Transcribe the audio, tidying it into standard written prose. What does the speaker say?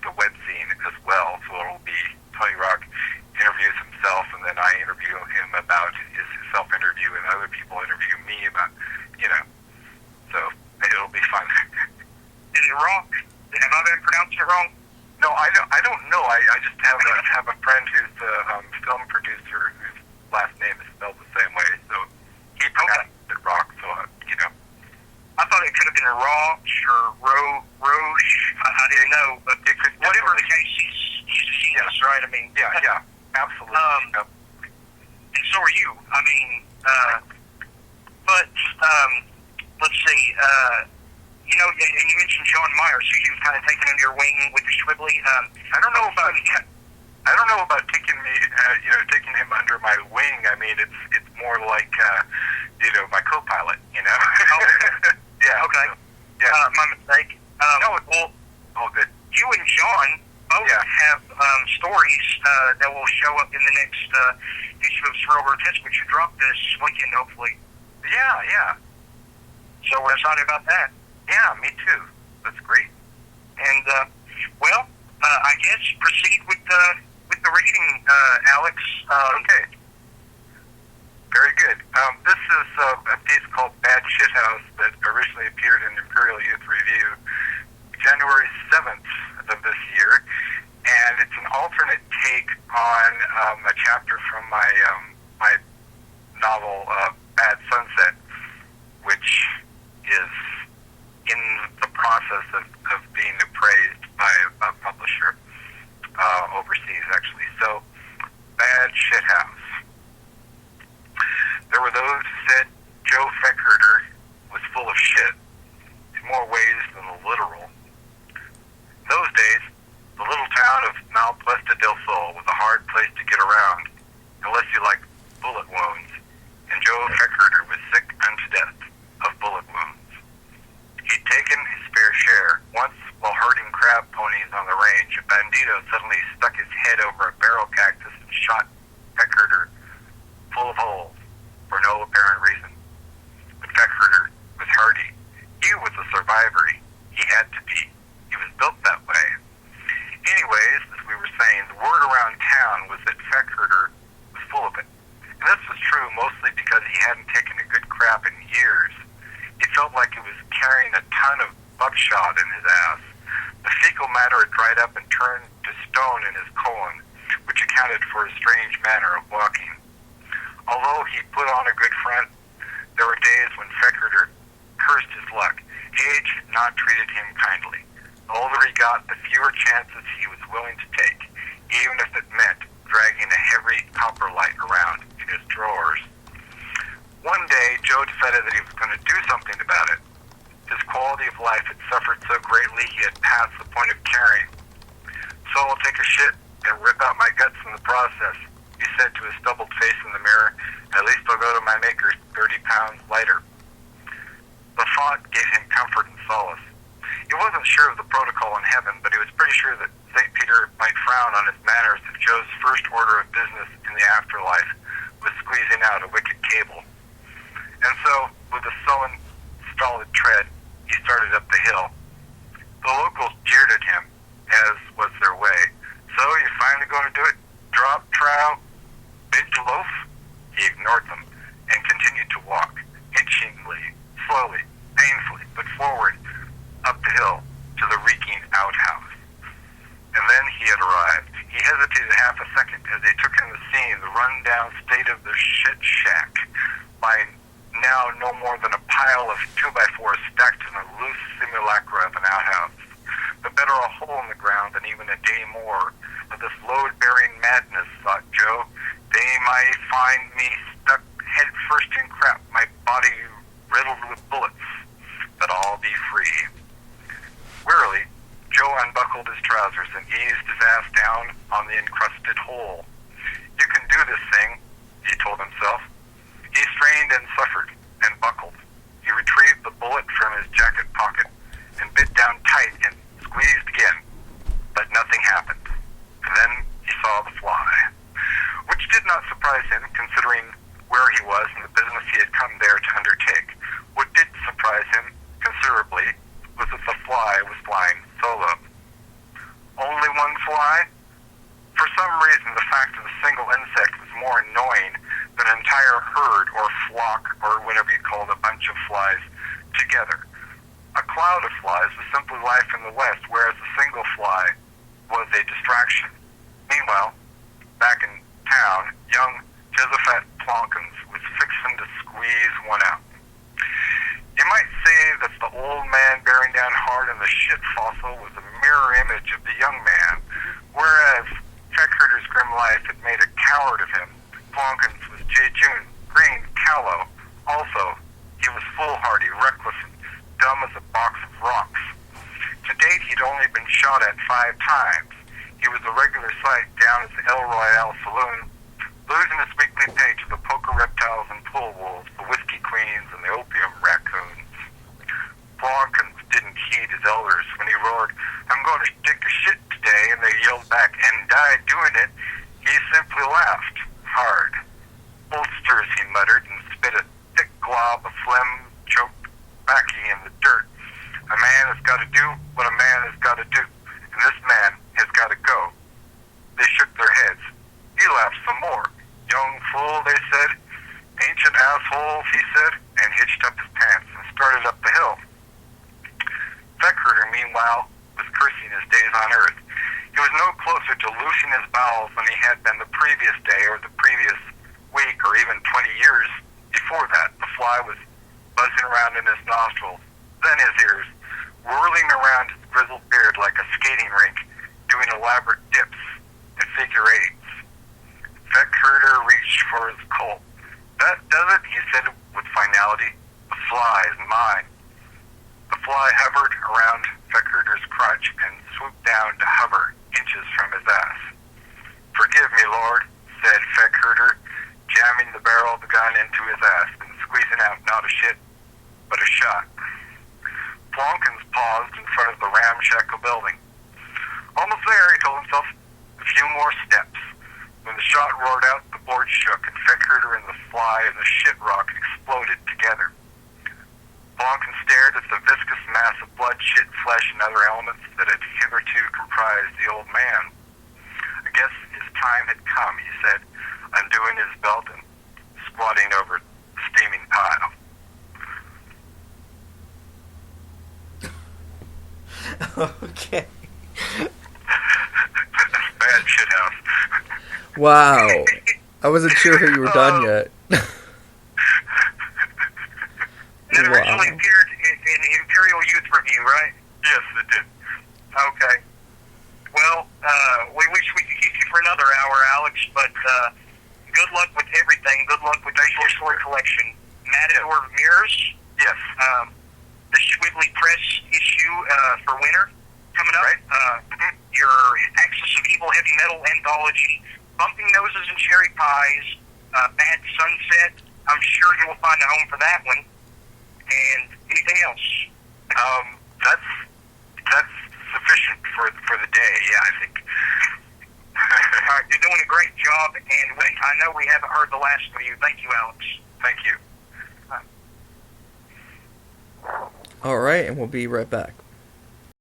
the web scene as well. So it'll be Tony Rock interviews himself, and then I interview him about his self-interview, and other people interview me about, so it'll be fun. Is it wrong? Have I been pronouncing it wrong? No, I don't know. I just have a friend who's a film producer whose last name is spelled the same way, so he pronounced it Rock, so, I thought it could have been Roche or Roche. I didn't know, but it could, whatever the case, he's a genius, right? I mean, yeah, absolutely. And so are you. I mean, but let's see. And you mentioned John Myers, who you've kind of taken under your wing with your Swibbly. I don't know about taking him under my wing. I mean, it's more like my co-pilot. Oh. Yeah. Okay. So, yeah. My mistake. No, it's all good. You and John both have stories that will show up in the next issue of Surreal Grotesque, which should drop this weekend, hopefully. Yeah. So we're excited about that. Yeah, me too. That's great. And I guess proceed with the reading, Alex. Okay. Very good. This is a piece called Bad Shithouse that originally appeared in Imperial Youth Review January 7th of this year, and it's an alternate take on a chapter from my novel Bad Sunset, which is in the process of being appraised by a publisher overseas, actually. So, Bad Shithouse. There were those who said Joe Feckherter was full of shit in more ways than the literal. In those days, the little town of Malpuesta del Sol was a hard place to get around, unless you liked bullet wounds, and Joe Feckherter was sick unto death of bullet wounds. He'd taken his fair share. Once, while herding crab ponies on the range, a bandito suddenly stuck his head over a barrel cactus and shot Feckherter full of holes, for no apparent reason. But Feckherter was hardy. He was a survivor. He had to be. He was built that way. Anyways, as we were saying, the word around town was that Feckherter was full of it. And this was true mostly because he hadn't taken a good crap in years. He felt like he was carrying a ton of buckshot in his ass. The fecal matter had dried up and turned to stone in his colon, which accounted for his strange manner of walking. Although he put on a good front, there were days when Feckherter cursed his luck. Age had not treated him kindly. The older he got, the fewer chances he was willing to take, even if it meant dragging a heavy copper light around in his drawers. One day, Joe decided that he was going to do something about it. His quality of life had suffered so greatly he had passed the point of caring. So I'll take a shit and rip out my guts in the process, he said to his stubbled face in the mirror. At least I'll go to my maker 30 pounds lighter. The thought gave him comfort and solace. He wasn't sure of the protocol in heaven, but he was pretty sure that St. Peter might frown on his manners if Joe's first order of business in the afterlife was squeezing out a wicked cable. And so, with a sullen, stolid tread, he started up the hill. The locals jeered at him, as was their way. So, you finally going to do it? Drop, trow, big loaf? He ignored them and continued to walk, inchingly, slowly, painfully, but forward, up the hill to the reeking outhouse. And then he had arrived. He hesitated half a second as they took in the scene, the run-down state of the shit shack, lying now no more than a pile of 2x4s stacked in a loose simulacra of an outhouse. But better a hole in the ground than even a day more of this load-bearing madness, thought Joe. They might find me stuck head first in crap, my body riddled with bullets, but I'll be free. Wearily, Joe unbuckled his trousers and eased his ass down on the encrusted hole. You can do this thing, he told himself. He strained and suffered, and buckled. He retrieved the bullet from his jacket pocket and bit down tight and squeezed again, but nothing happened. And then he saw the fly, which did not surprise him, considering where he was and the business he had come there to undertake. What did surprise him considerably was that the fly was flying solo. Only fly? For some reason, the fact of a single insect was more annoying than an entire herd or flock or whatever you call it, a bunch of flies together. A cloud of flies was simply life in the West, whereas a single fly was a distraction. Meanwhile, back in town, young Josephat Plonkins was fixing to squeeze one out. You might say that the old man bearing down hard on the shit fossil was a mirror image of the young man, whereas Feckherder's grim life had made a coward of him. Plonkins was jejune, green, callow. Also, he was foolhardy, reckless, and dumb as a box of rocks. To date, he'd only been shot at 5 times. He was a regular sight down at the El Royale Saloon, losing his weekly pay to the poker reptiles and pool wolves, the whiskey queens, and the opium raccoons. Plonkins didn't heed his elders when he roared, "I'm going to take a shit today," and they yelled back, "and died doing it." He simply laughed hard. "Bolsters," he muttered, and spit a thick glob of phlegm-choked baccy in the dirt. "A man has got to do what a man has got to do, and this man has got to go." They shook their heads. He laughed some more. "Young fool," they said. "Ancient asshole," he said, and hitched up his pants and started up the hill. Feckherder, meanwhile, was cursing his days on earth. He was no closer to loosing his bowels than he had been the previous day or the previous week or even 20 years before that. The fly was buzzing around in his nostrils, then his ears, whirling around his grizzled beard like a skating rink, doing elaborate dips and figure eights. Feckherder reached for his Colt. "That does it," he said with finality. "The fly is mine." The fly hovered around Feckherder's crotch and swooped down to hover inches from his ass. "Forgive me, Lord," said Feckherder, jamming the barrel of the gun into his ass and squeezing out not a shit, but a shot. Plonkins paused in front of the ramshackle building. Almost there, he told himself. A few more steps. When the shot roared out, the board shook, and Feckherder and the fly and the shit rock exploded together. Plonkins stared at the viscous mass of blood, shit, flesh, and other elements that had hitherto comprised the old man. "I guess his time had come," he said, undoing his belt and squatting over the steaming pile. Okay. Bad shithouse. Wow. I wasn't sure if you were done yet. It originally appeared in the Imperial Youth Review, right? Yes, it did. Okay. Well, we wish we could keep you for another hour, Alex, but good luck with everything. Good luck with your story collection. Matador of Mirrors. Yes. The Schwibbly Press issue for winter coming up. Right. Your Axis of Evil heavy metal anthology, Bumping Noses and Cherry Pies, Bad Sunset. I'm sure you will find a home for that one. And anything else? That's sufficient for the day. Yeah, I think. All right, you're doing a great job, and I know we haven't heard the last of you. Thank you, Alex. Thank you. All right, and we'll be right back.